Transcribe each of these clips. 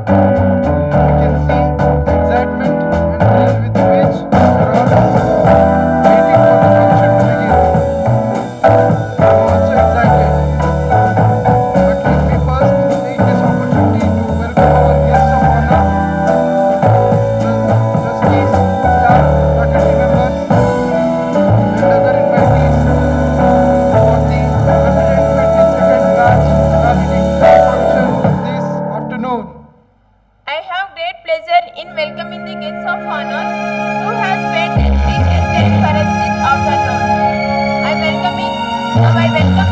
can see the excitement and thrill with which you are all waiting for the function to begin. I'm also excited, but let me first take this opportunity to welcome our guests of honor, trustees, staff, faculty members, and other invitees for the 122nd batch valediction function this afternoon. I have great pleasure in welcoming the guests of honor who have spent precious time for us this afternoon. I welcome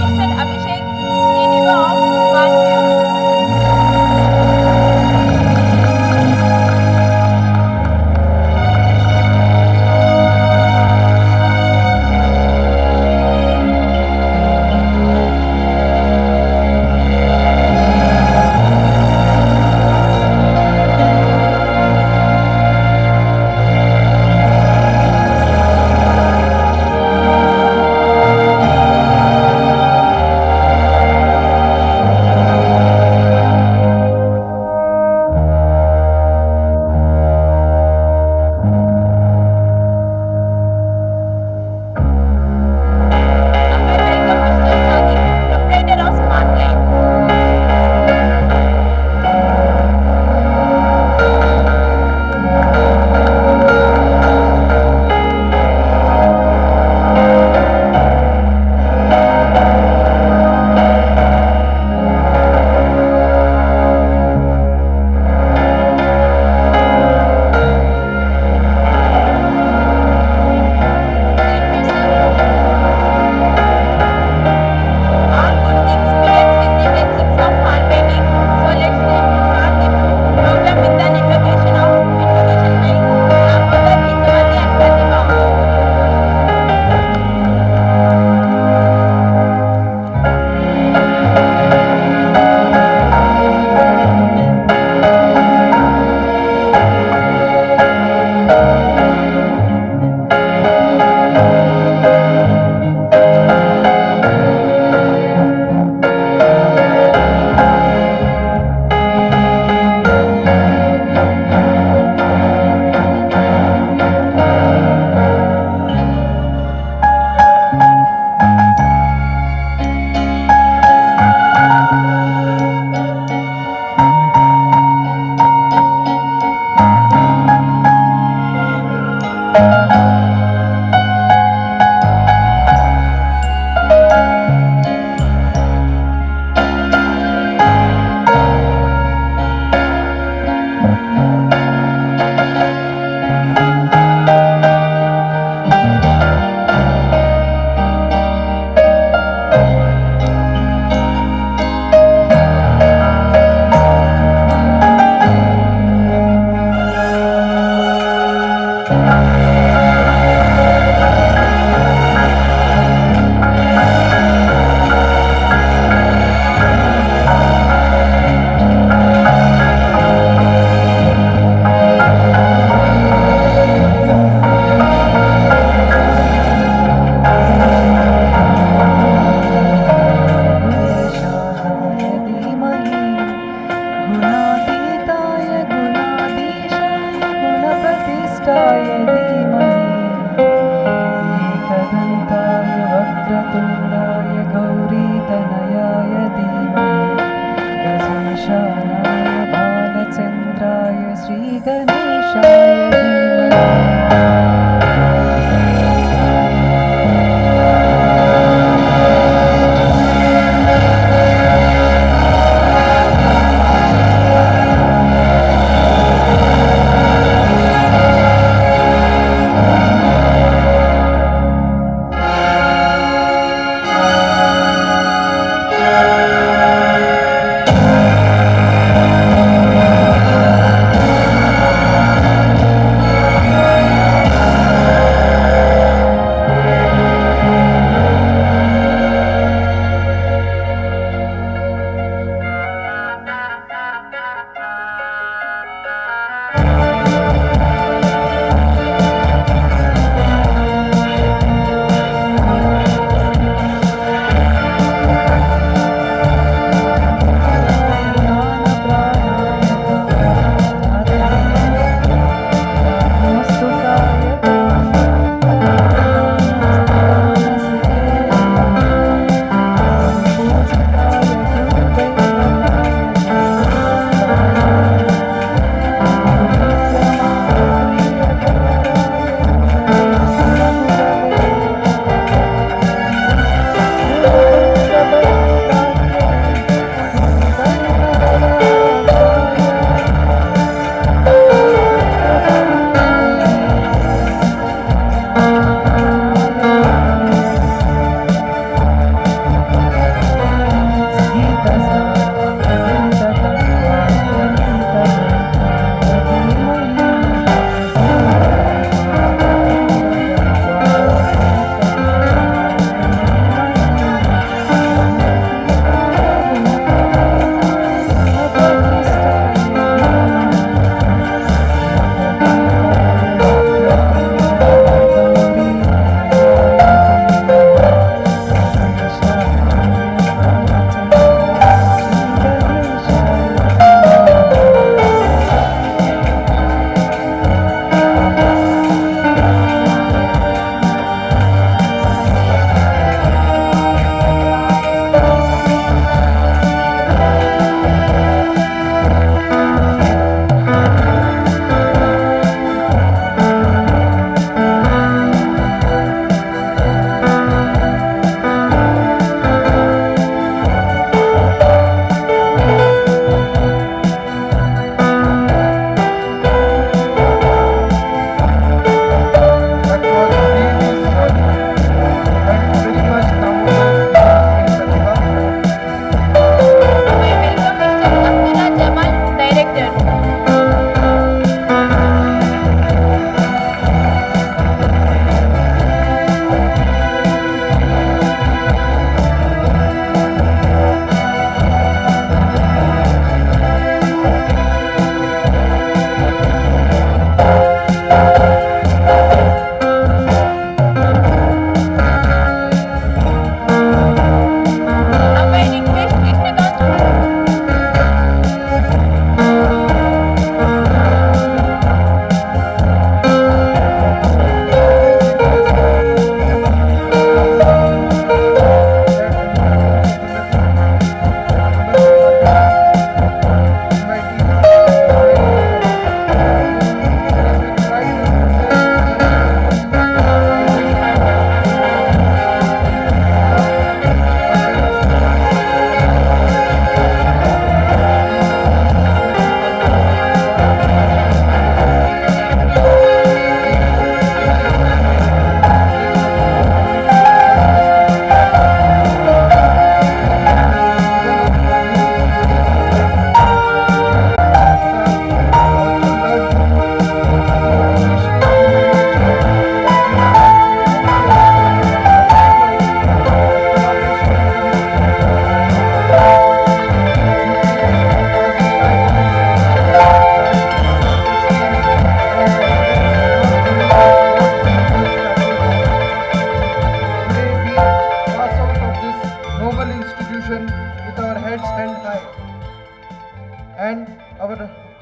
Mr. Abhishek, CDO of Unnati.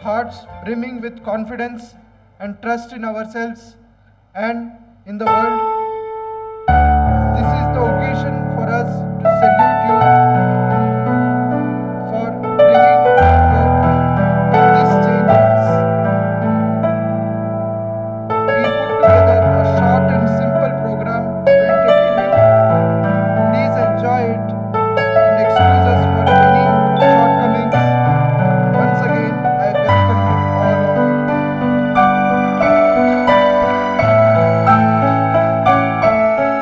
hearts brimming with confidence and trust in ourselves and in the world. This is the occasion for us to salute you for bringing about this change in us. We put together a short and simple program to entertain you. Please enjoy it and excuse us for any shortcomings. Once again, I welcome all of you.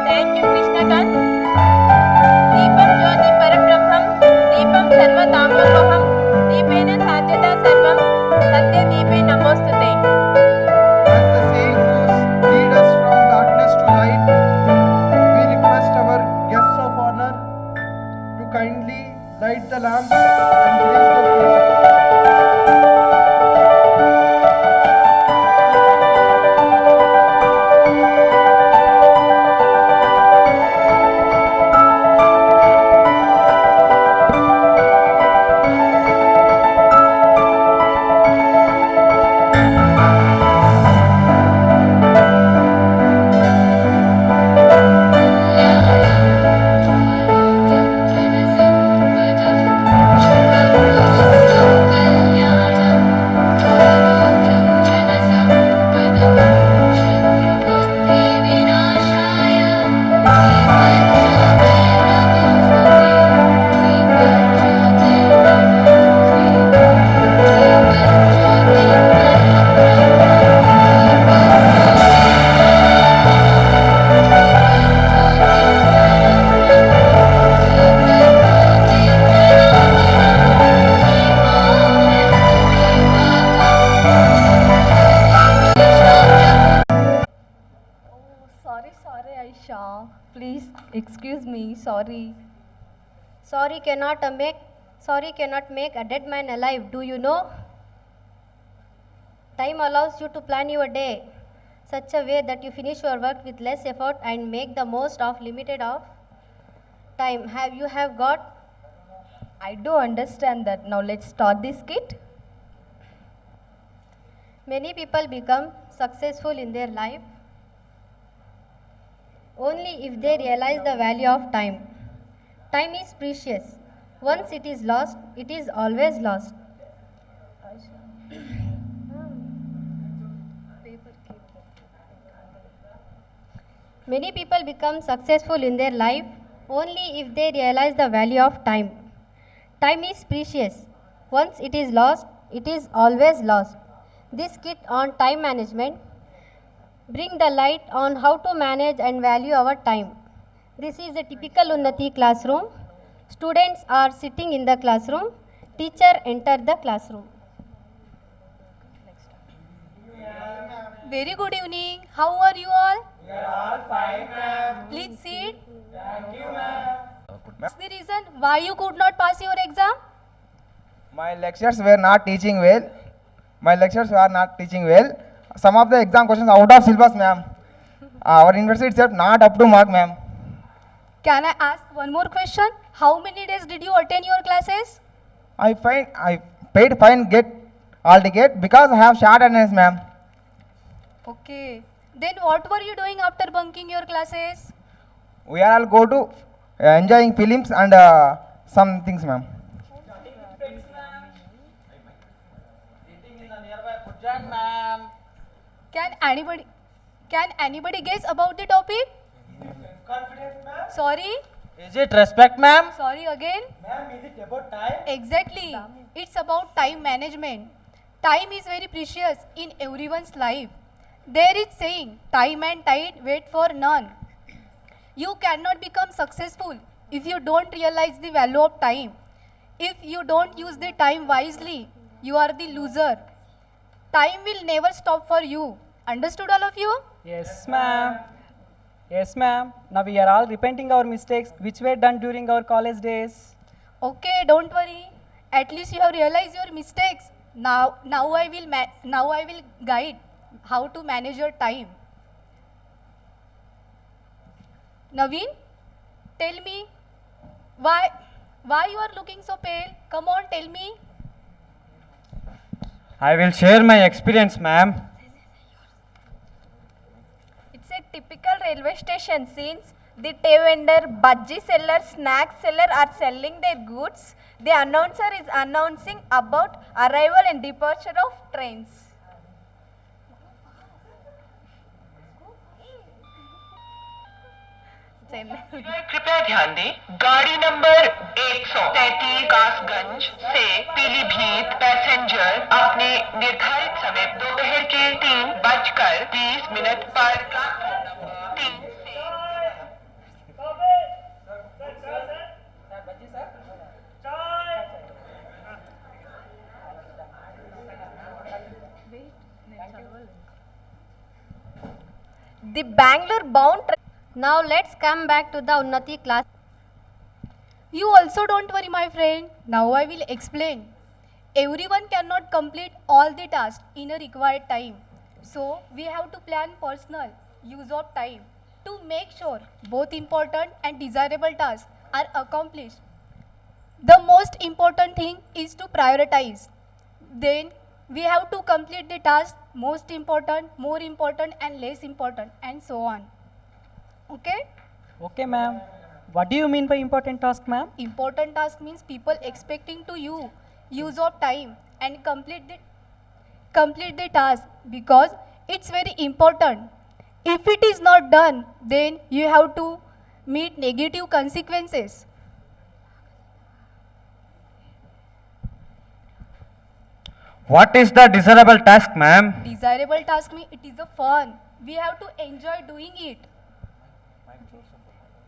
Thank you, Krishnakant. Deepam Jyoti Parabrahmam, Deepam Sarva Tamogoham, Deepena Satyata Sarvam, Satya Deepe Namostute. As the saying goes, lead us from darkness to light. We request our guests of honor to kindly light the lamps and grace the occasion. Sorry, Aisha. Please excuse me. Sorry. Sorry cannot make a dead man alive. Do you know? Time allows you to plan your day such a way that you finish your work with less effort and make the most of limited of time. Have got I do understand that. Now let's start this skit. many people become successful in their life only if they realize the value of time. Time is precious. Once it is lost, it is always lost. Many people become successful in their life only if they realize the value of time. Time is precious. Once it is lost, it is always lost. This kit on time management bring the light on how to manage and value our time. This is a typical Unnati classroom. Students are sitting in the classroom. Teacher enter the classroom. Very good evening. How are you all? We are all fine, ma'am. Please sit. Thank you, ma'am. What's the reason why you could not pass your exam? My lectures were not teaching well. Some of the exam questions out of syllabus, ma'am. Our university itself not up to mark, ma'am. Can I ask one more question? How many days did you attend your classes? I paid fine all ticket because I have short attendance, ma'am. Okay. Then what were you doing after bunking your classes? We are all go to enjoying films and some things, ma'am. Can anybody guess about the topic? Confidence, ma'am. Sorry? Is it respect, ma'am? Sorry again? Ma'am, is it about time? Exactly. It's about time management. Time is very precious in everyone's life. There is saying, time and tide wait for none. You cannot become successful if you don't realize the value of time. If you don't use the time wisely, you are the loser. Time will never stop for you. Understood, all of you? Yes, ma'am. Yes, ma'am. Now we are all repenting our mistakes which were done during our college days. Okay, don't worry. At least you have realized your mistakes. Now I will guide how to manage your time. Naveen, tell me why you are looking so pale? Come on, tell me. I will share my experience, ma'am. It's a typical railway station since the tea vendor, bhaji seller, snack seller are selling their goods. The announcer is announcing about arrival and departure of trains. कृपया ध्यान दें, गाड़ी number 133 Kasganj से Pilibhit passenger अपने निर्धारित समय दोपहर के 3:30 पर प्लेटफॉर्म नंबर 3 से The Bangalore bound train. Now let's come back to the Unnati class. You also don't worry, my friend. Now I will explain. Everyone cannot complete all the tasks in a required time. So we have to plan personal use of time to make sure both important and desirable tasks are accomplished. The most important thing is to prioritize. Then we have to complete the task most important, more important and less important and so on. Okay? Okay, ma'am. What do you mean by important task, ma'am? Important task means people expecting to you use of time and complete the task because it's very important. If it is not done, then you have to meet negative consequences. What is the desirable task, ma'am? Desirable task means it is a fun. We have to enjoy doing it.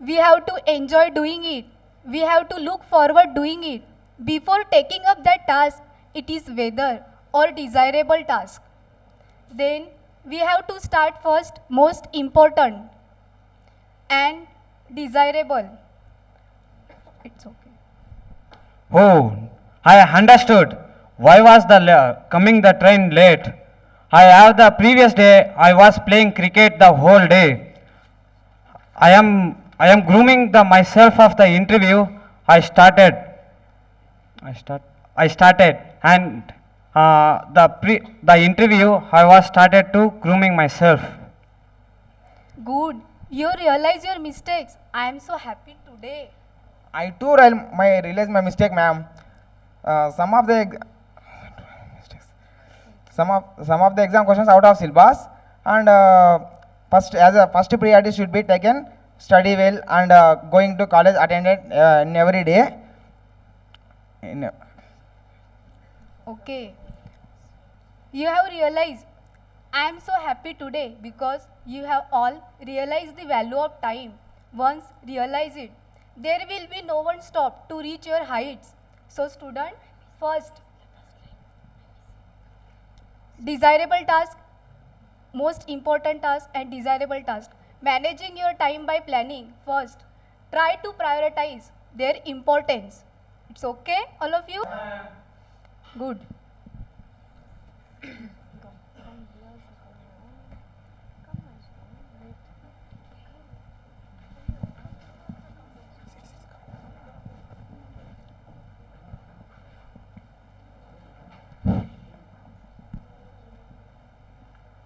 We have to enjoy doing it. We have to look forward doing it. Before taking up that task, it is whether or desirable task. Then we have to start first most important and desirable. It's okay. Oh, I understood. Why was coming the train late? I have the previous day I was playing cricket the whole day. I am grooming myself of the interview. I started and the interview I was started to grooming myself. Good. You realize your mistakes. I am so happy today. I too realize my mistake, ma'am. Some of the exam questions out of syllabus, and first priority should be taken study well and going to college attended in every day. Okay. You have realized. I am so happy today because you have all realized the value of time. Once realize it, there will be no one stop to reach your heights. So student, first, desirable task, most important task and desirable task. Managing your time by planning. First, try to prioritize their importance. It's okay, all of you? Good.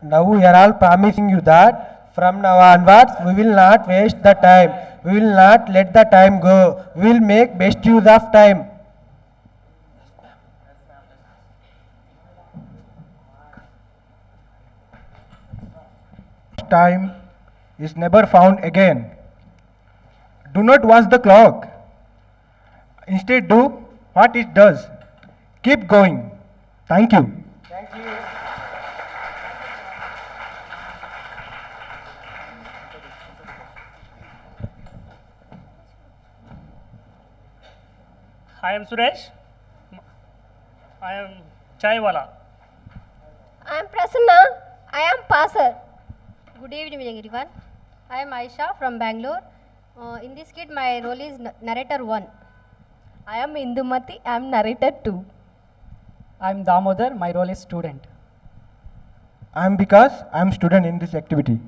Now we are all promising you that from now onwards we will not waste the time. We will not let the time go. We will make best use of time. Time is never found again. Do not watch the clock. Instead do what it does. Keep going. Thank you. Thank you. I am Suresh. I am Chaiwala. I am Prasanna. I am Passer. Good evening, everyone. I am Aisha from Bangalore. In this kit, my role is narrator 1. I am Indumati. I am narrator 2. I am Damodar. My role is student. I am because I am student in this activity.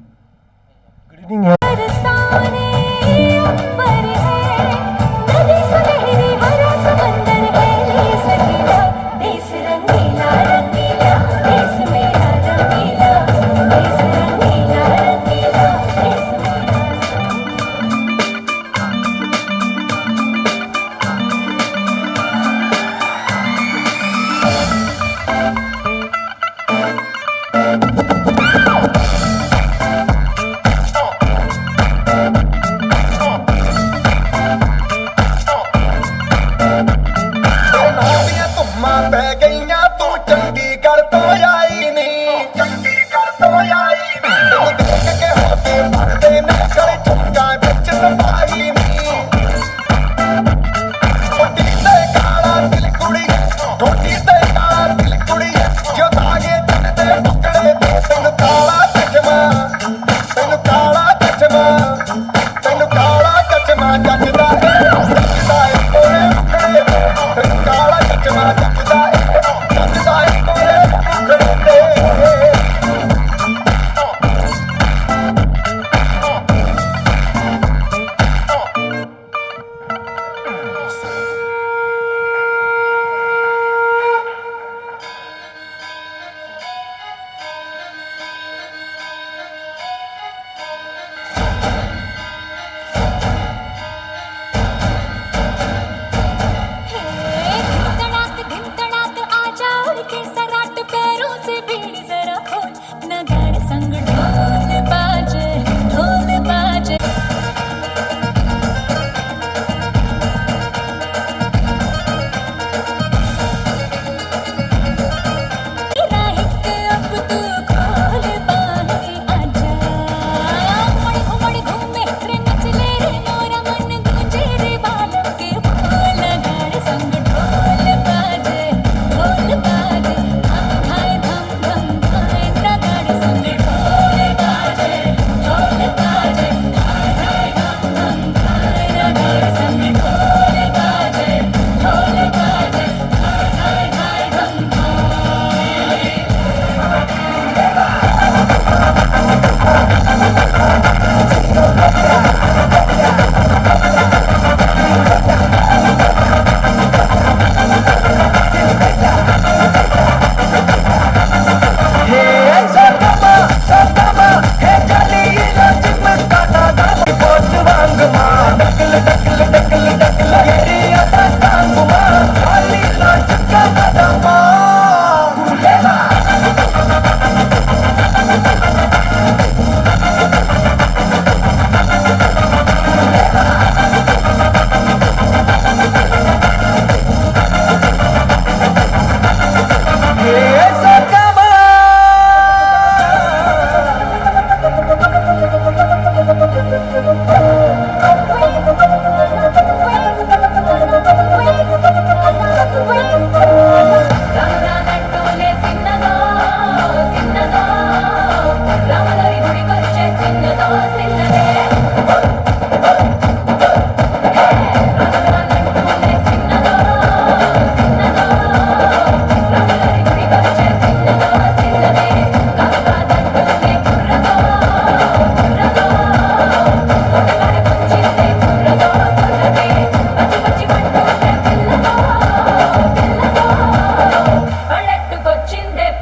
Good evening. समंदर है ले सकीला देश रंगीला रंगीला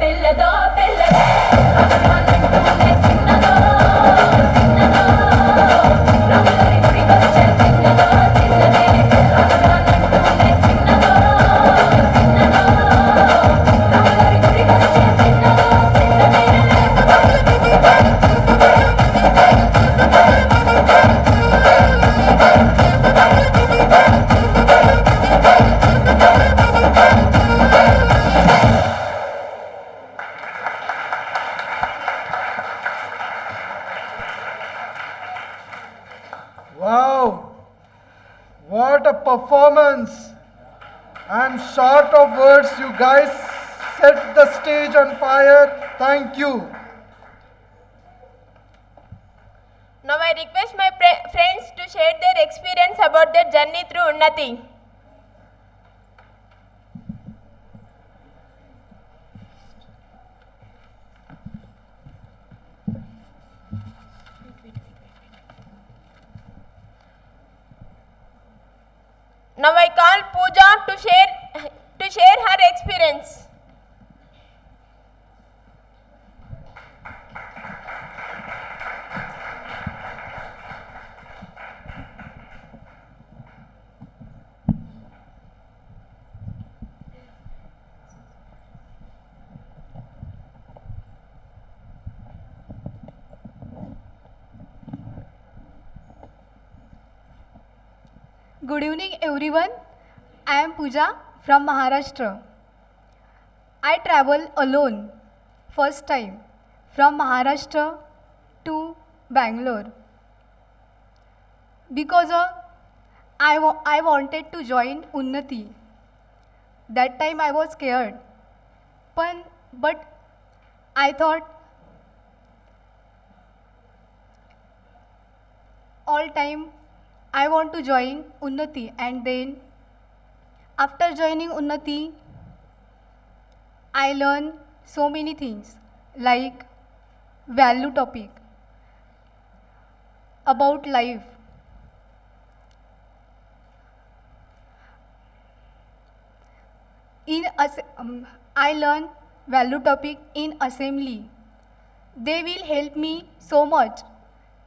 పిల్లదో పిల్లదో రమణాలంటూనే చిన్నదో చిన్నదో రమణారి గుడికొచ్చే చిన్నదో చిన్నదే రమణాలంటూనే చిన్నదో చిన్నదో రమణారి గుడికొచ్చే చిన్నదో చిన్నదే Wow, what a performance! I'm short of words. You guys set the stage on fire. Thank you. Now I request my friends to share their experience about their journey through Unnati. Now I call Pooja to share her experience. Good evening, everyone. I am Pooja from Maharashtra. I travel alone, first time, from Maharashtra to Bangalore. Because of I wanted to join Unnati. That time I was scared. But I thought all time I want to join Unnati, and then after joining Unnati, I learned so many things like value topic about life. I learned value topic in assembly. They will help me so much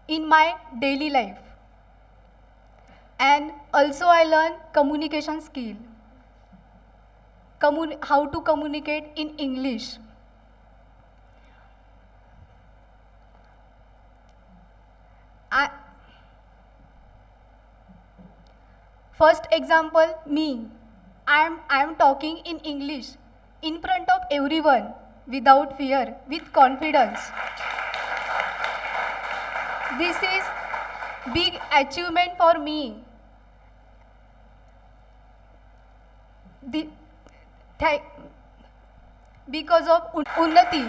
in my daily life. And also I learned communication skill, how to communicate in English. First example, me. I am talking in English in front of everyone without fear, with confidence. This is big achievement for me. Because of Unnati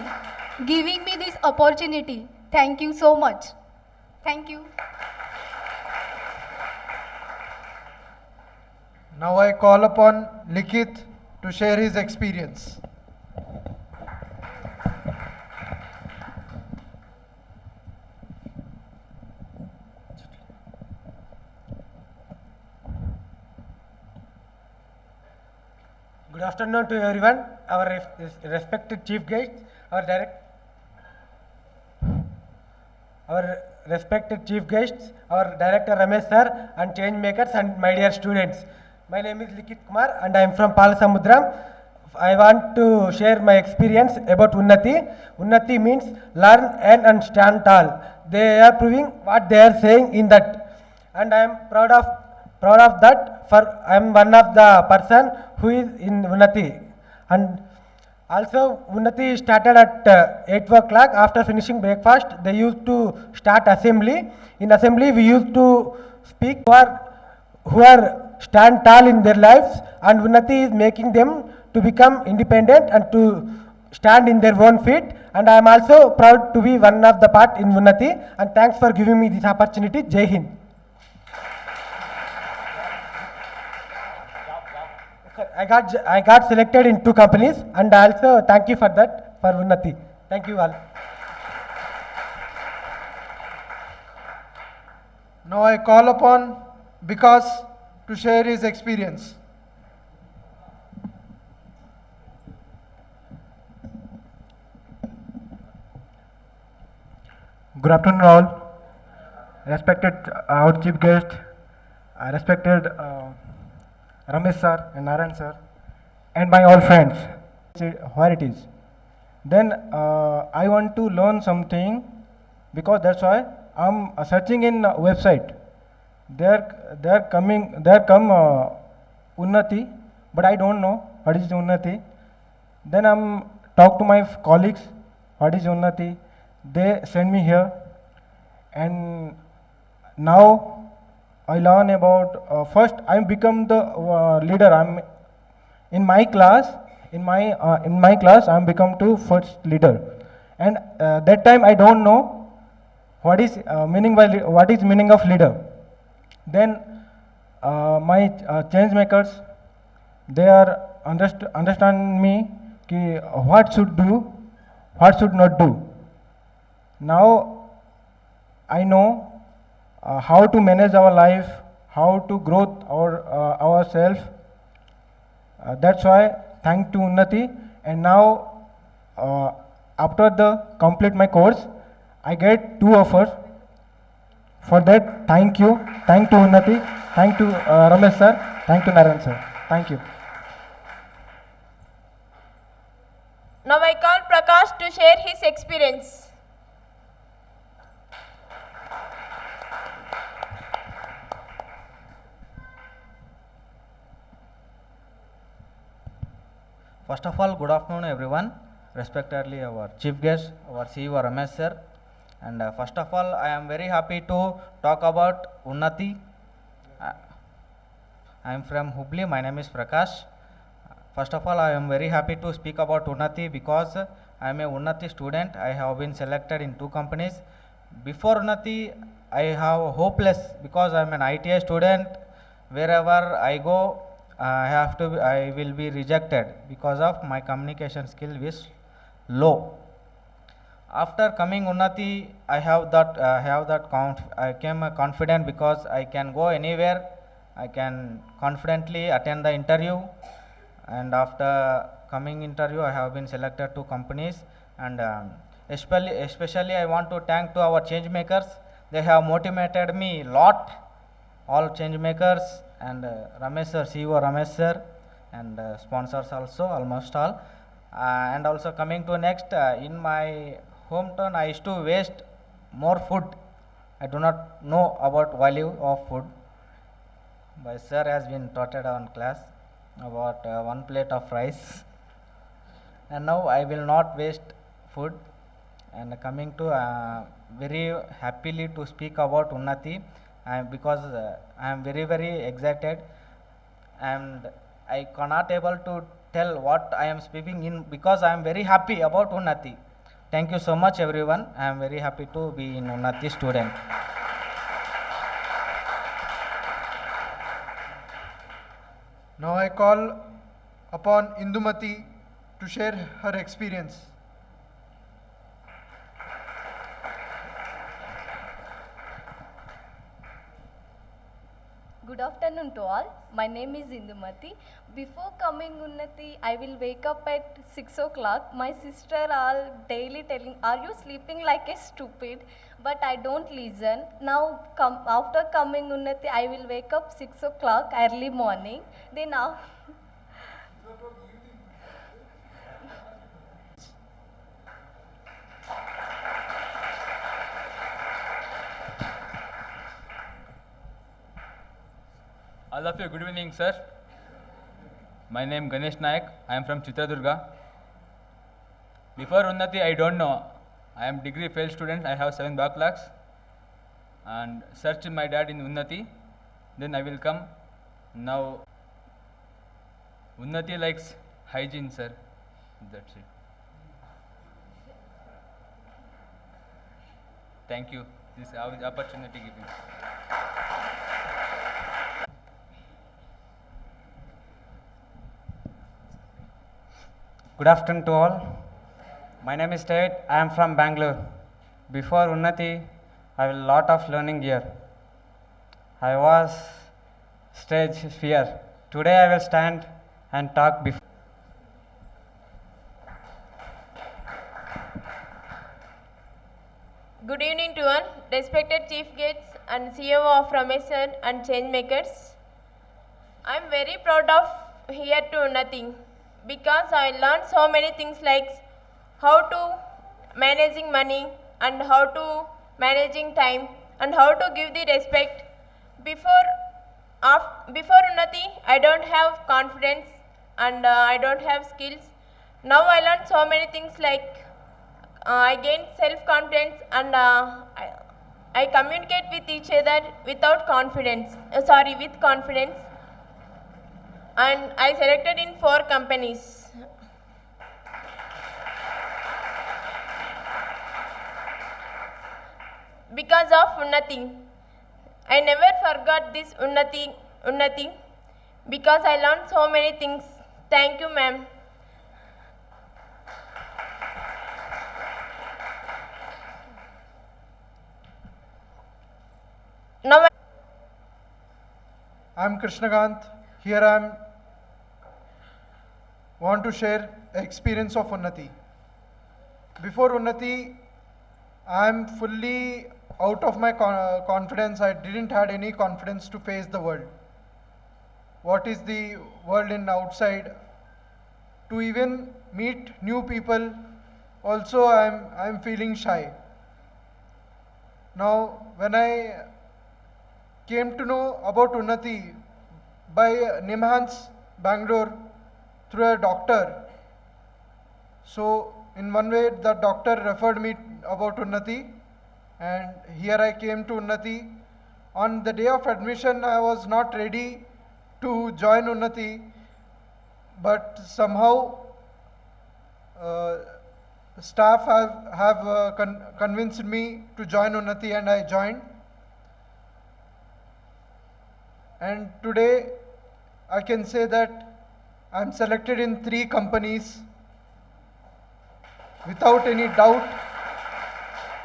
giving me this opportunity. Thank you so much. Thank you. Now I call upon Likith to share his experience. Good afternoon to everyone, our respected chief guests, our respected chief guests, our director Ramesh sir, and change makers, and my dear students. My name is Likith Kumar and I am from Palasamudram. I want to share my experience about Unnati. Unnati means learn and stand tall. They are proving what they are saying in that, and I am proud of that. For I am one of the person who is in Unnati, and also Unnati started at 8 o'clock. After finishing breakfast, they used to start assembly. In assembly, we used to speak who are stand tall in their lives, and Unnati is making them to become independent and to stand in their own feet. And I am also proud to be one of the part in Unnati. And thanks for giving me this opportunity. Jai Hind. I got selected in 2 companies, and also thank you for that, for Unnati. Thank you all. Now I call upon Vikas to share his experience. Good afternoon, all. Respected our chief guest, respected Ramesh sir and Naran sir, and my all friends. Where it is. Then I want to learn something because that's why I'm searching in website. There come Unnati, but I don't know what is Unnati. Then I'm talk to my colleagues what is Unnati. They send me here, and now I learn about first I become the leader. I'm in my class. In my class, I'm become to first leader, and that time I don't know what is what is meaning of leader. Then my change makers, they are understand me ki what should do, what should not do. Now I know how to manage our life, how to grow ourselves. That's why thank to Unnati, and now after the complete my course, I get 2 offers. For that, thank you to Unnati, thank to Ramesh sir, thank to Naran sir. Thank you. Now I call Prakash to share his experience. First of all, good afternoon everyone, respectively our chief guest, our CEO Ramesh sir. And first of all, I am very happy to talk about Unnati. I am from Hubli, my name is Prakash. First of all, I am very happy to speak about Unnati because I am a Unnati student. I have been selected in 2 companies. Before Unnati, I have hopeless because I am an ITI student. Wherever I go, I will be rejected because of my communication skill is low. After coming Unnati, I came confident because I can go anywhere. I can confidently attend the interview, and after coming interview, I have been selected to companies. And especially I want to thank to our change makers. They have motivated me a lot. All change makers and Ramesh sir, CEO Ramesh sir, and sponsors also almost all. And also coming to next, in my hometown I used to waste more food. I do not know about value of food. My sir has been taught on class about 1 plate of rice. And now I will not waste food. And coming to very happily to speak about Unnati, because I am very excited, and I cannot able to tell what I am speaking in because I am very happy about Unnati. Thank you so much everyone. I am very happy to be in Unnati student. Now I call upon Indumati to share her experience. Good afternoon to all. My name is Indumati. Before coming Unnati, I will wake up at 6 o'clock. My sister all daily telling, are you sleeping like a stupid? But I don't listen. Now after coming Unnati, I will wake up 6 o'clock early morning. Then now All of you, good evening, sir. My name Ganesh Nayak. I am from Chitradurga. Before Unnati, I don't know. I am degree failed student. I have 7 backlogs. And search my dad in Unnati. Then I will come. Now, Unnati likes hygiene, sir. That's it. Thank you. This opportunity given. Good afternoon to all. My name is Ted. I am from Bangalore. Before Unnati, I have a lot of learning here. I was stage fear. Today I will stand and talk before. Good evening to all, respected chief guests and CEO of Ramesar and change makers. I am very proud of here to nothing because I learned so many things like how to managing money and how to managing time and how to give the respect. Before Unnati, I don't have confidence and I don't have skills. Now I learned so many things like I gained self-confidence and I communicate with each other without confidence, with confidence. And I selected in 4 companies. Because of Unnati. I never forgot this Unnati because I learned so many things. Thank you, ma'am. Now I am Krishnakant. Here I am want to share experience of Unnati. Before Unnati, I am fully out of my confidence. I didn't had any confidence to face the world. What is the world in outside? To even meet new people, also I am feeling shy. Now, when I came to know about Unnati by Nimhans, Bangalore, through a doctor. So, in one way, the doctor referred me about Unnati, and here I came to Unnati. On the day of admission, I was not ready to join Unnati, but somehow staff have convinced me to join Unnati, and I joined. And today, I can say that I am selected in 3 companies without any doubt.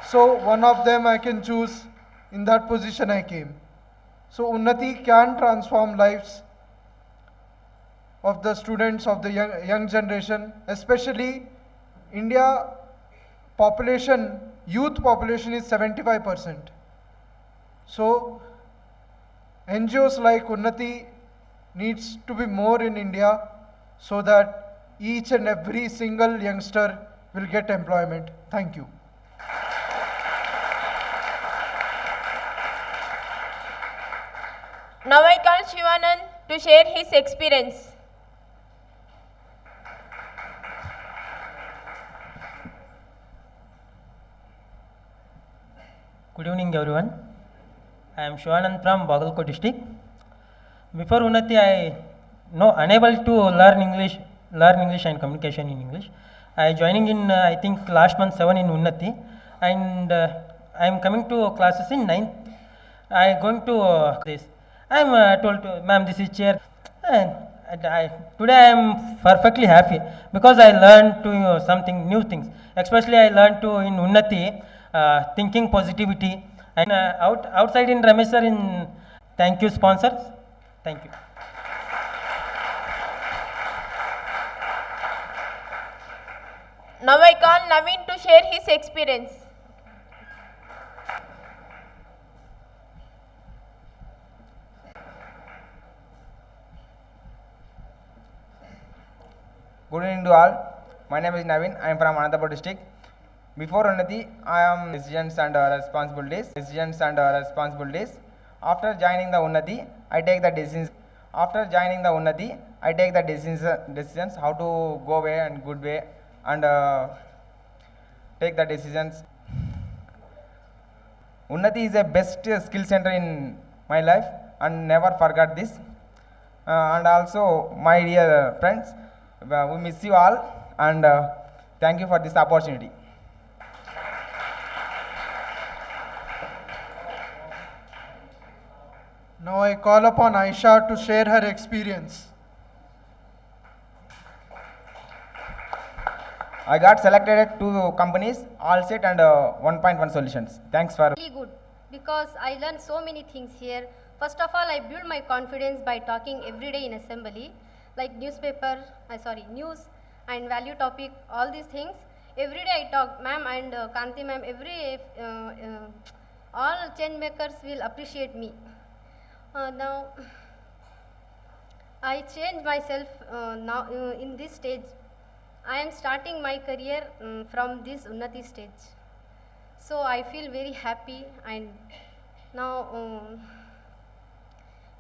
So one of them I can choose. In that position I came. So Unnati can transform lives of the students of the young generation, especially India population, youth population is 75%. So NGOs like Unnati needs to be more in India so that each and every single youngster will get employment. Thank you. Now I call Shivanand to share his experience. Good evening, everyone. I am Shivanand from Bangalore district. Before Unnati, I unable to learn English and communication in English. I joining in I think last month 7 in Unnati, and I am coming to classes in 9th. I going to this. I am told to ma'am, this is chair, and today I am perfectly happy because I learned to something new things. Especially I learned to in Unnati thinking positivity, and outside in Ramesar in. Thank you, sponsors. Thank you. Now I call Naveen to share his experience. Good evening to all. My name is Naveen. I am from Anantapur district. Before Unnati, I am decisions and responsibilities. After joining the Unnati, I take the decisions. Decisions how to go way and good way, and take the decisions. Unnati is a best skill center in my life, and never forget this. And also, my dear friends, we miss you all, and thank you for this opportunity. Now I call upon Aisha to share her experience. I got selected at 2 companies, all set and 1.1 solutions. Thanks for. Really good because I learned so many things here. First of all, I build my confidence by talking every day in assembly, like news and value topic, all these things. every day I talk, ma'am and Kanti ma'am, all change makers will appreciate me. Now, I change myself now in this stage. I am starting my career from this Unnati stage. So I feel very happy, and now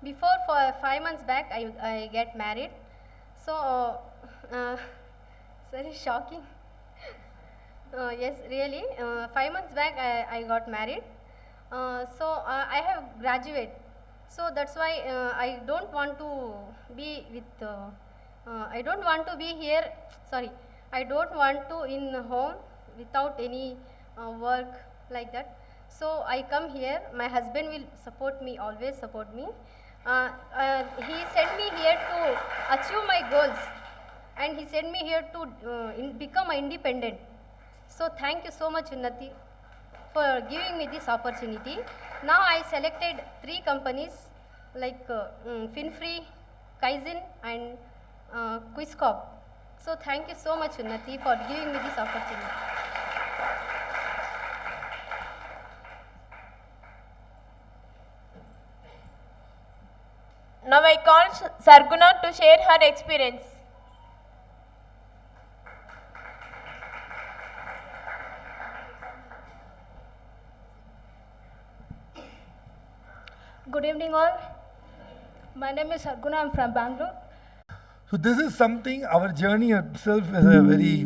before for 5 months back I get married. So sorry, shocking. Yes, really. 5 months back I got married. I have graduated. So that's why I don't want to be with. I don't want to be here. Sorry, I don't want to in home without any work like that. So I come here. My husband will support me, always support me. He sent me here to achieve my goals, and he sent me here to become independent. So thank you so much, Unnati, for giving me this opportunity. Now I selected 3 companies like Finfree, Kaizen and Quizcorp. So thank you so much, Unnati, for giving me this opportunity. Now I call Sarguna to share her experience. Good evening all. My name is Sarguna, I'm from Bangalore. So this is something, our journey itself is a very,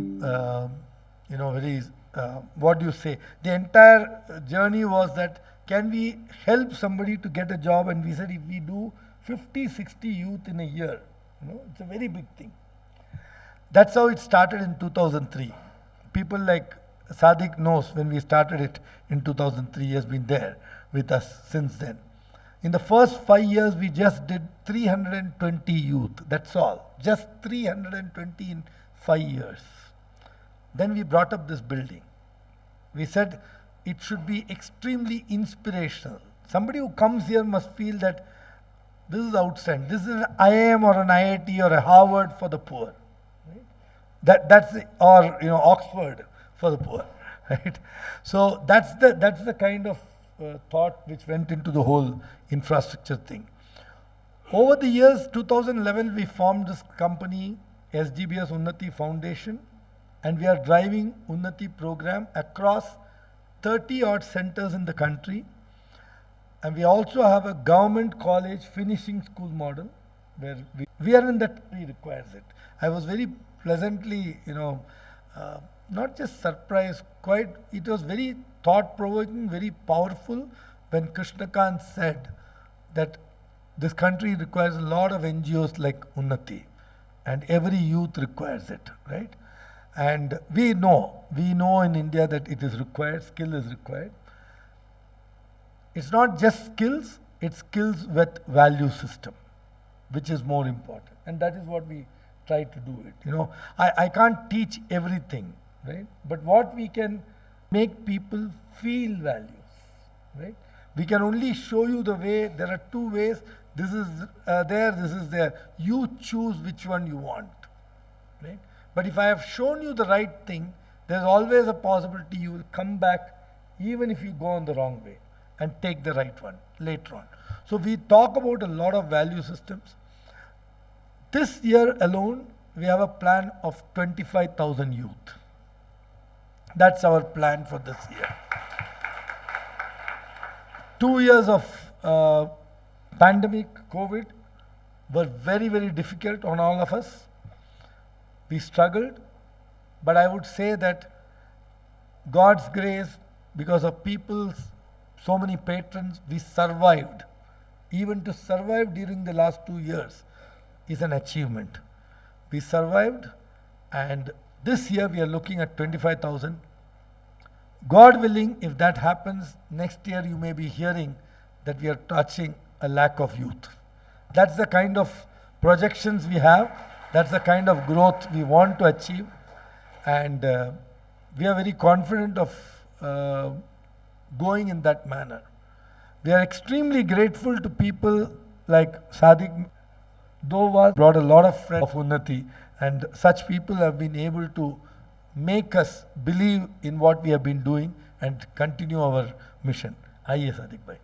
what do you say? The entire journey was that can we help somebody to get a job, and we said if we do 50, 60 youth in a year, it's a very big thing. That's how it started in 2003. People like Sadiq knows when we started it in 2003, he has been there with us since then. In the first 5 years, we just did 320 youth, that's all. Just 320 in 5 years. Then we brought up this building. We said it should be extremely inspirational. Somebody who comes here must feel that this is outstanding. This is an IIM or an IIT or a Harvard for the poor. Right? Oxford for the poor. Right? So that's the kind of thought which went into the whole infrastructure thing. Over the years, 2011, we formed this company, SGBS Unnati Foundation, and we are driving Unnati program across 30 odd centers in the country. And we also have a government college finishing school model where we are in that we requires it. I was very pleasantly, not just surprised, it was very thought-provoking, very powerful when Krishnakant said that this country requires a lot of NGOs like Unnati, and every youth requires it, right? And we know in India that it is required, skill is required. It's not just skills, it's skills with value system, which is more important. And that is what we try to do it. I can't teach everything, right? But what we can make people feel values, right? We can only show you the way. There are 2 ways. This is there, this is there. You choose which one you want, right? But if I have shown you the right thing, there's always a possibility you will come back even if you go on the wrong way and take the right one later on. So we talk about a lot of value systems. This year alone, we have a plan of 25,000 youth. That's our plan for this year. 2 years of pandemic, COVID, were very, very difficult on all of us. We struggled, but I would say that God's grace, because of people's so many patrons, we survived. Even to survive during the last 2 years is an achievement. We survived, and this year we are looking at 25,000. God willing, if that happens, next year you may be hearing that we are touching a lakh of youth. That's the kind of projections we have. That's the kind of growth we want to achieve. And we are very confident of going in that manner. We are extremely grateful to people like Sadiq Dova, brought a lot of friends of Unnati, and such people have been able to make us believe in what we have been doing and continue our mission. आइए सादिक भाई.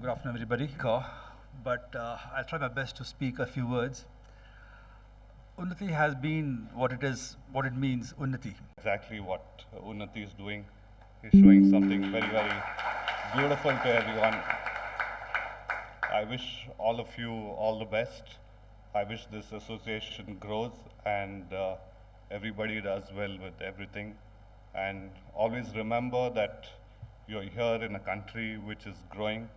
Good afternoon, everybody. But I'll try my best to speak a few words. Unnati has been what it is, what it means, Unnati. Exactly what Unnati is doing. He's showing something very, very beautiful to everyone. I wish all of you all the best. I wish this association grows and everybody does well with everything. And always remember that you're here in a country which is growing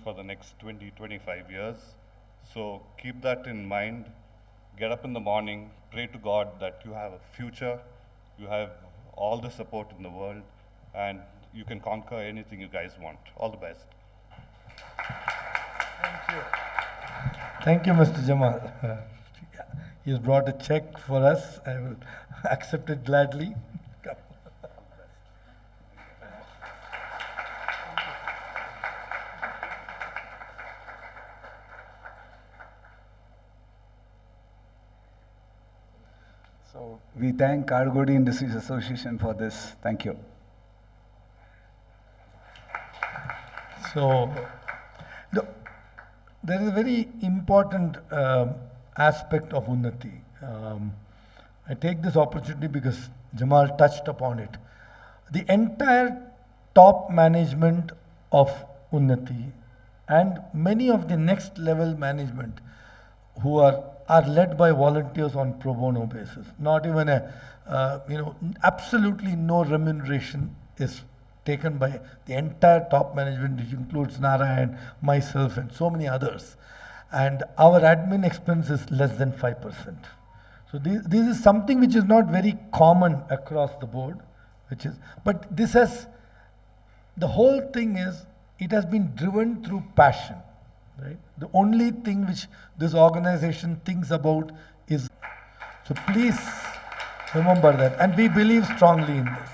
for the next 20, 25 years. So keep that in mind. Get up in the morning, pray to God that you have a future, you have all the support in the world, and you can conquer anything you guys want. All the best. Thank you, Mr. Jamal. He has brought a check for us. I will accept it gladly. So we thank Kargodi Industries Association for this. Thank you. So, there is a very important aspect of Unnati. I take this opportunity because Jamal touched upon it. The entire top management of Unnati and many of the next level management who are led by volunteers on pro bono basis. Not even absolutely no remuneration is taken by the entire top management, which includes Narayan, myself, and so many others. And our admin expense is less than 5%. So this is something which is not very common across the board, but this has, the whole thing is, it has been driven through passion. Right? The only thing which this organization thinks about is, so please remember that, and we believe strongly in this.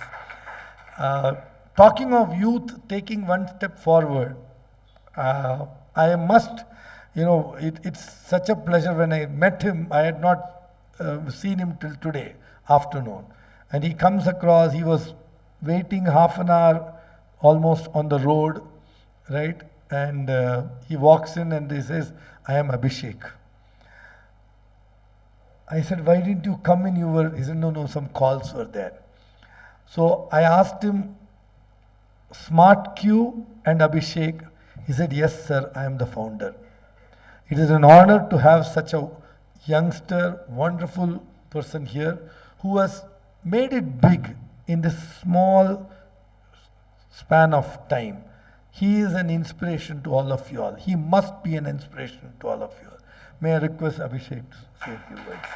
Talking of youth taking one step forward, I must, it's such a pleasure. When I met him, I had not seen him till today afternoon, and he comes across, he was waiting half an hour almost on the road, right? And he walks in and he says, I am Abhishek. I said, why didn't you come in? He said, no, some calls were there. So I asked him, Smart Q and Abhishek. He said, yes, sir, I am the founder. It is an honor to have such a youngster, wonderful person here who has made it big in this small span of time. He is an inspiration to all of you all. He must be an inspiration to all of you all. May I request Abhishek to say a few words.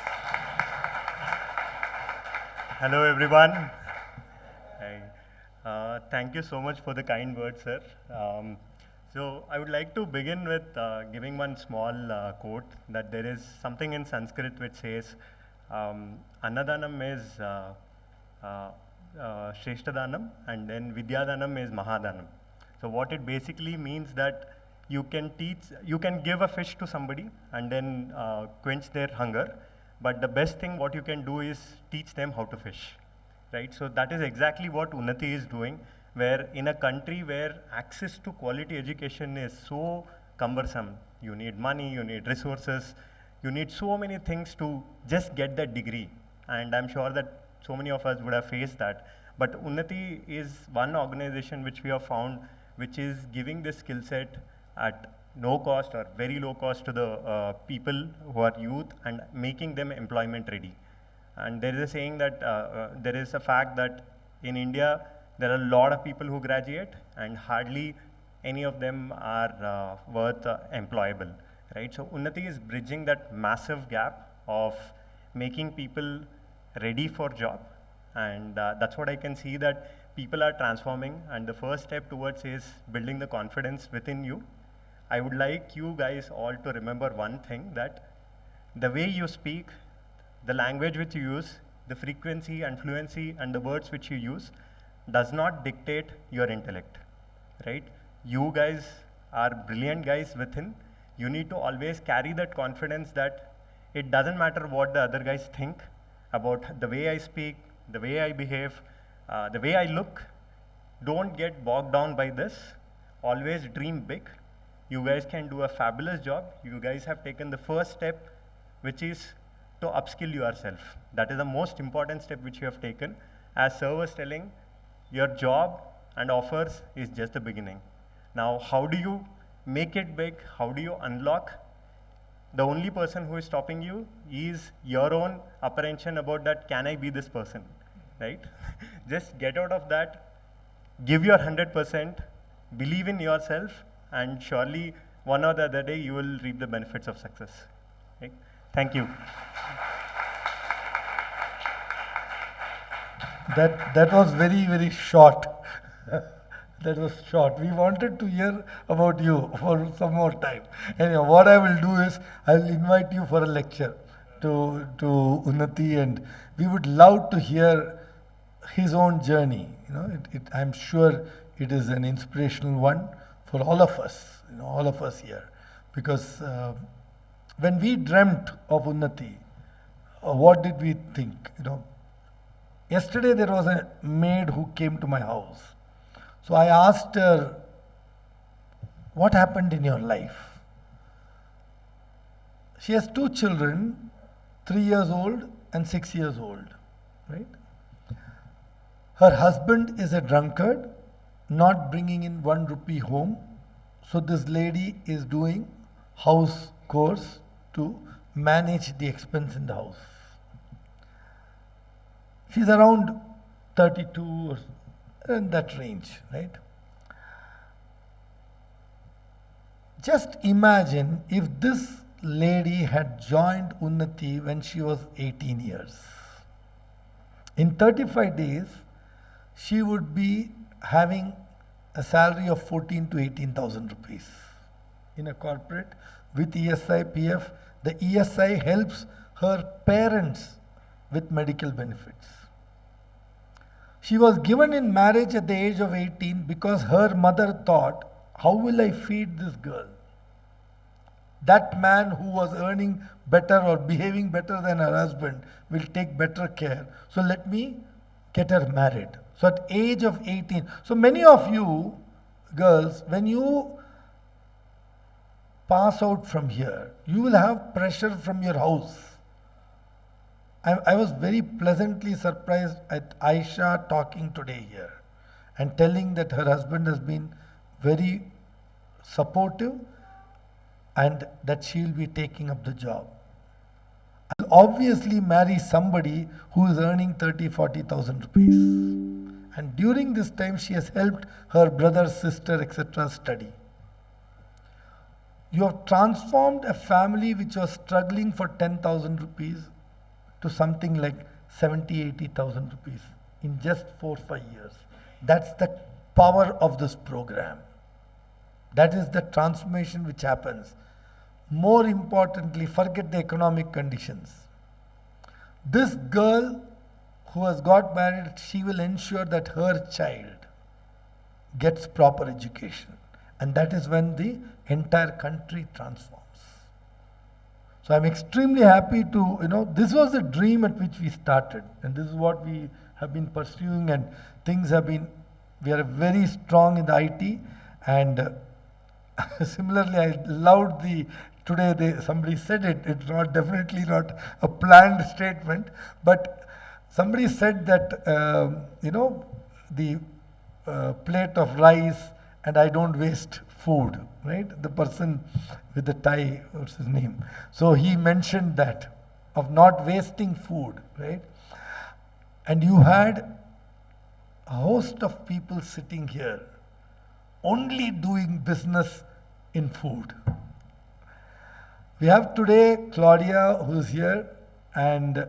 Hello everyone. Thank you so much for the kind words, sir. So I would like to begin with giving one small quote, that there is something in Sanskrit which says, Annadanam is Shreshtadanam, and then Vidyadanam is Mahadanam. So what it basically means that you can give a fish to somebody and then quench their hunger, but the best thing what you can do is teach them how to fish, right? So that is exactly what Unnati is doing, where in a country where access to quality education is so cumbersome, you need money, you need resources, you need so many things to just get that degree. And I'm sure that so many of us would have faced that. But Unnati is one organization which we have found which is giving this skill set at no cost or very low cost to the people who are youth and making them employment ready. And there is a saying that there is a fact that in India there are a lot of people who graduate and hardly any of them are worth employable, right? So Unnati is bridging that massive gap of making people ready for job, and that's what I can see, that people are transforming, and the first step towards is building the confidence within you. I would like you guys all to remember one thing, that the way you speak, the language which you use, the frequency and fluency and the words which you use does not dictate your intellect, right? You guys are brilliant guys within. You need to always carry that confidence that it doesn't matter what the other guys think about the way I speak, the way I behave, the way I look. Don't get bogged down by this. Always dream big. You guys can do a fabulous job. You guys have taken the first step, which is to upskill yourself. That is the most important step which you have taken. As sir was telling, your job and offers is just the beginning. Now, how do you make it big? How do you unlock? The only person who is stopping you is your own apprehension about that, can I be this person, right? Just get out of that, give your 100%, believe in yourself, and surely one or the other day you will reap the benefits of success. Right? Thank you. That was very, very short. That was short. We wanted to hear about you for some more time. Anyway, what I will do is I will invite you for a lecture to Unnati, and we would love to hear his own journey. You know, I'm sure it is an inspirational one for all of us. You know, all of us here, because when we dreamt of Unnati, what did we think? You know, yesterday there was a maid who came to my house. So I asked her, what happened in your life? She has 2 children, 3 years old and 6 years old, right? Her husband is a drunkard, not bringing in 1 rupee home. So this lady is doing house chores to manage the expense in the house. She's around 32 or in that range, right? Just imagine if this lady had joined Unnati when she was 18 years. In 35 days, she would be having a salary of 14 to 18,000 rupees in a corporate with ESI, PF. The ESI helps her parents with medical benefits. She was given in marriage at the age of 18 because her mother thought, how will I feed this girl? That man who was earning better or behaving better than her husband will take better care. So let me get her married. So at age of 18, so many of you girls, when you pass out from here, you will have pressure from your house. I was very pleasantly surprised at Aisha talking today here and telling that her husband has been very supportive and that she'll be taking up the job. I'll obviously marry somebody who is earning 30,000-40,000 rupees. And during this time, she has helped her brother, sister, etc. study. You have transformed a family which was struggling for 10,000 rupees to something like 70,000-80,000 rupees in just 4-5 years. That's the power of this program. That is the transformation which happens. More importantly, forget the economic conditions. This girl who has got married, she will ensure that her child gets proper education. And that is when the entire country transforms. So I'm extremely happy to, this was the dream at which we started. And this is what we have been pursuing, and things have been, we are very strong in the IT. And similarly, I loved today somebody said it's definitely not a planned statement, but somebody said that, the plate of rice and I don't waste food, right? The person with the tie, what's his name? So he mentioned that, of not wasting food, right? And you had a host of people sitting here only doing business in food. We have today Claudia, who's here, and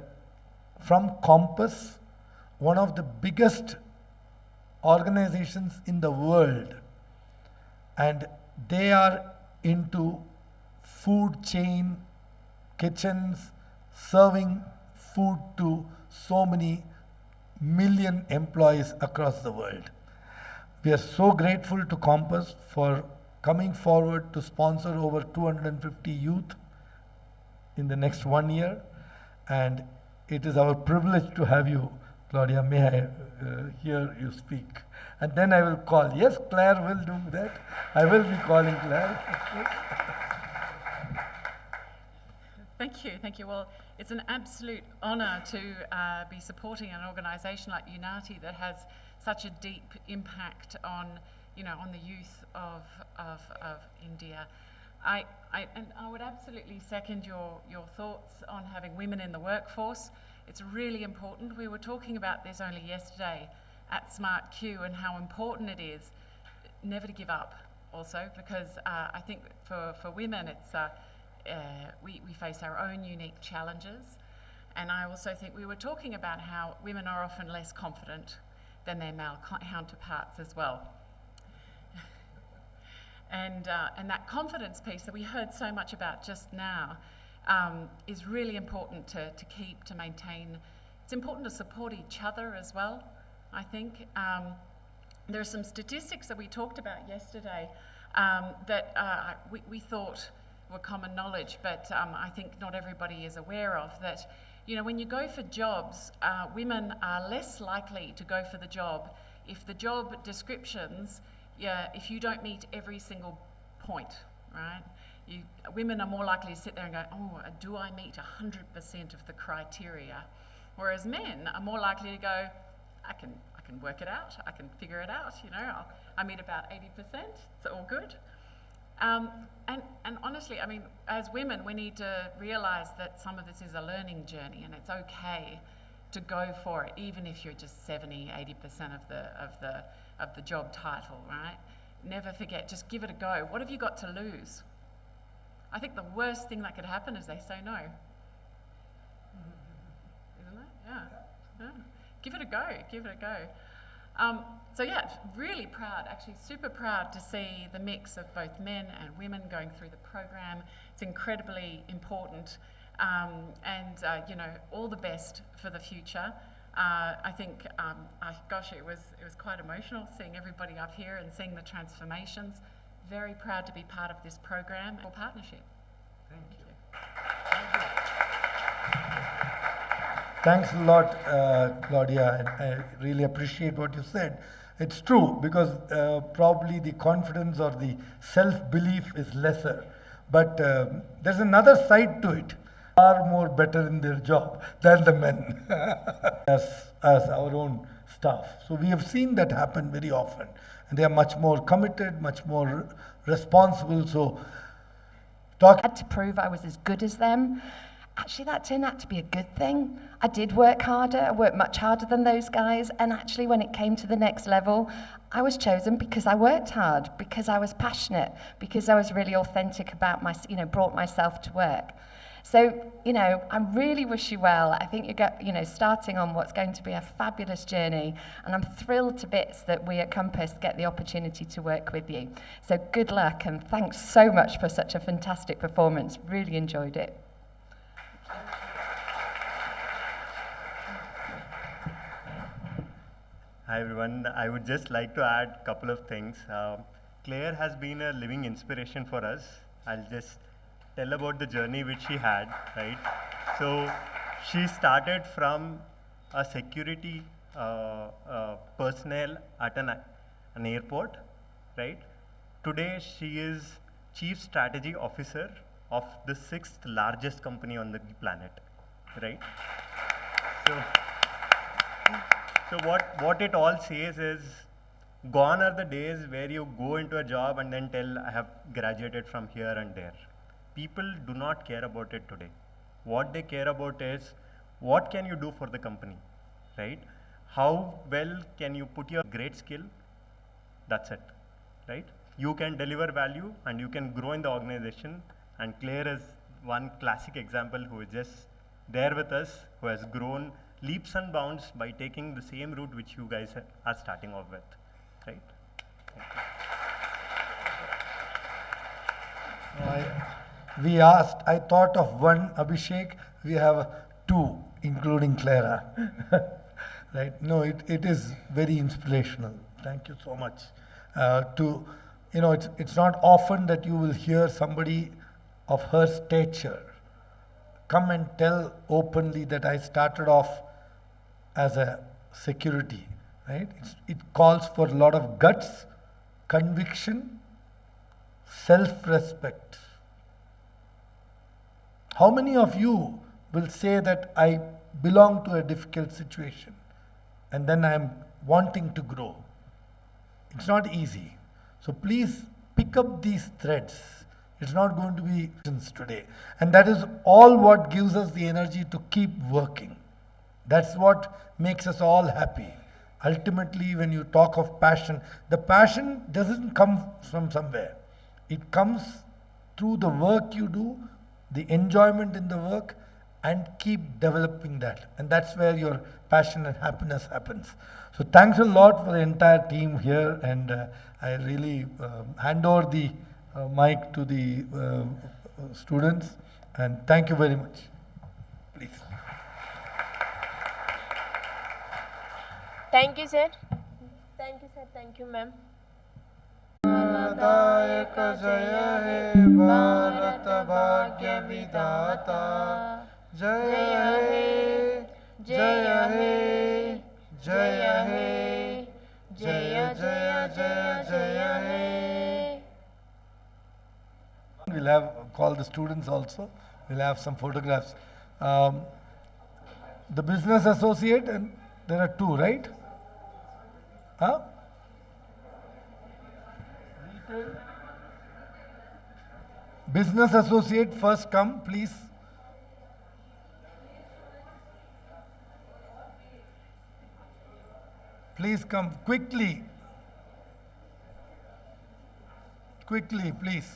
from Compass, one of the biggest organizations in the world, and they are into food chain, kitchens, serving food to so many million employees across the world. We are so grateful to Compass for coming forward to sponsor over 250 youth in the next 1 year. And it is our privilege to have you, Claudia. May I hear you speak? And then I will call. Yes, Claire will do that. I will be calling Claire. Thank you. Well, it's an absolute honour to be supporting an organisation like Unnati that has such a deep impact on, on the youth of India. And I would absolutely second your thoughts on having women in the workforce. It's really important. We were talking about this only yesterday at Smart Q and how important it is never to give up also, because I think for women it's we face our own unique challenges. And I also think we were talking about how women are often less confident than their male counterparts as well. And that confidence piece that we heard so much about just now is really important to keep, to maintain. It's important to support each other as well, I think. There are some statistics that we talked about yesterday that we thought were common knowledge, but I think not everybody is aware of, that when you go for jobs, women are less likely to go for the job if the job descriptions, if you don't meet every single point, right? Women are more likely to sit there and go, oh, do I meet 100% of the criteria? Whereas men are more likely to go, I can work it out, I can figure it out, I meet about 80%, it's all good. And honestly, I mean, as women, we need to realise that some of this is a learning journey, and it's okay to go for it, even if you're just 70, 80% of the job title, right? Never forget, just give it a go. What have you got to lose? I think the worst thing that could happen is they say no. Isn't it? Yeah. Give it a go. So yeah, really proud, actually super proud to see the mix of both men and women going through the program. It's incredibly important, and all the best for the future. I think, gosh, it was quite emotional seeing everybody up here and seeing the transformations. Very proud to be part of this program or partnership. Thank you. Thanks a lot, Claudia. I really appreciate what you said. It's true, because probably the confidence or the self-belief is lesser. But there's another side to it. Far more better in their job than the men as our own staff. So we have seen that happen very often. And they are much more committed, much more responsible. So I had to prove I was as good as them. Actually, that turned out to be a good thing. I did work harder. I worked much harder than those guys. And actually, when it came to the next level, I was chosen because I worked hard, because I was passionate, because I was really authentic about brought myself to work. So, I really wish you well. I think you're starting on what's going to be a fabulous journey, and I'm thrilled to bits that we at Compass get the opportunity to work with you. So good luck, and thanks so much for such a fantastic performance. Really enjoyed it. Hi everyone, I would just like to add a couple of things. Claire has been a living inspiration for us. I'll just tell about the journey which she had, right? So she started from a security personnel at an airport, right? Today she is Chief Strategy Officer of the 6th largest company on the planet, right? So what it all says is, gone are the days where you go into a job and then tell, I have graduated from here and there. People do not care about it today. What they care about is, what can you do for the company, right? How well can you put your great skill? That's it, right? You can deliver value and you can grow in the organization. And Claire is one classic example who is just there with us, who has grown leaps and bounds by taking the same route which you guys are starting off with, right? I thought of one, Abhishek. We have two, including Clara. Right? No, it is very inspirational. Thank you so much. you know, it's not often that you will hear somebody of her stature come and tell openly that I started off as a security, right? It calls for a lot of guts, conviction, self-respect. How many of you will say that I belong to a difficult situation and then I am wanting to grow? It's not easy. So please pick up these threads. It's not going to be today. And that is all what gives us the energy to keep working. That's what makes us all happy. Ultimately, when you talk of passion, the passion doesn't come from somewhere. It comes through the work you do, the enjoyment in the work, and keep developing that. And that's where your passion and happiness happens. So thanks a lot for the entire team here, and I really hand over the mic to the students, and thank you very much. Please. Thank you, sir. Thank you, sir. Thank you, ma'am. दायक जय हे भारत भाग्य विधाता जय हे जय हे जय हे जय जय जय जय हे. We'll have call the students also. We'll have some photographs. The business associate, and there are two, right? Huh? Business associate, first come, please. Please come quickly. Quickly, please.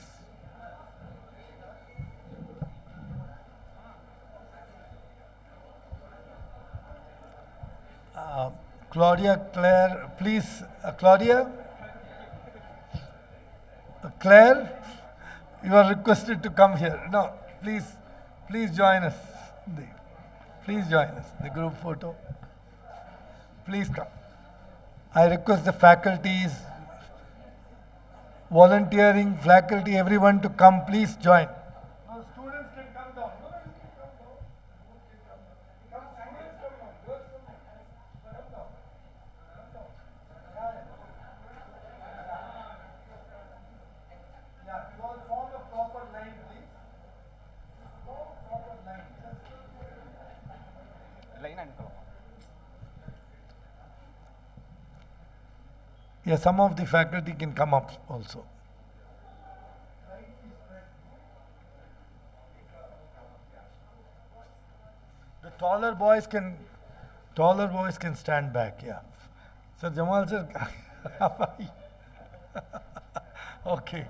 Claudia, Claire, please. Claudia? Claire, you are requested to come here. No, please join us. Please join us. The group photo. Please come. I request the faculties, volunteering, faculty, everyone to come. Please join. Students can come down. Yeah, some of the faculty can come up also. The taller boys can stand back, yeah. Sir Jamal sir, okay.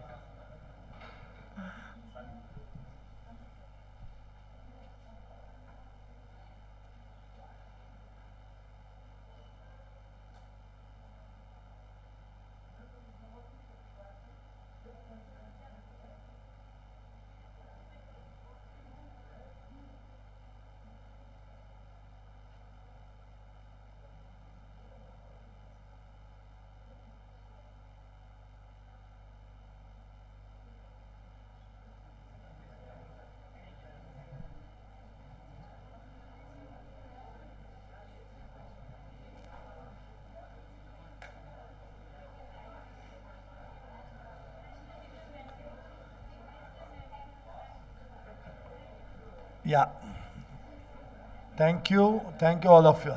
Yeah. Thank you all of you.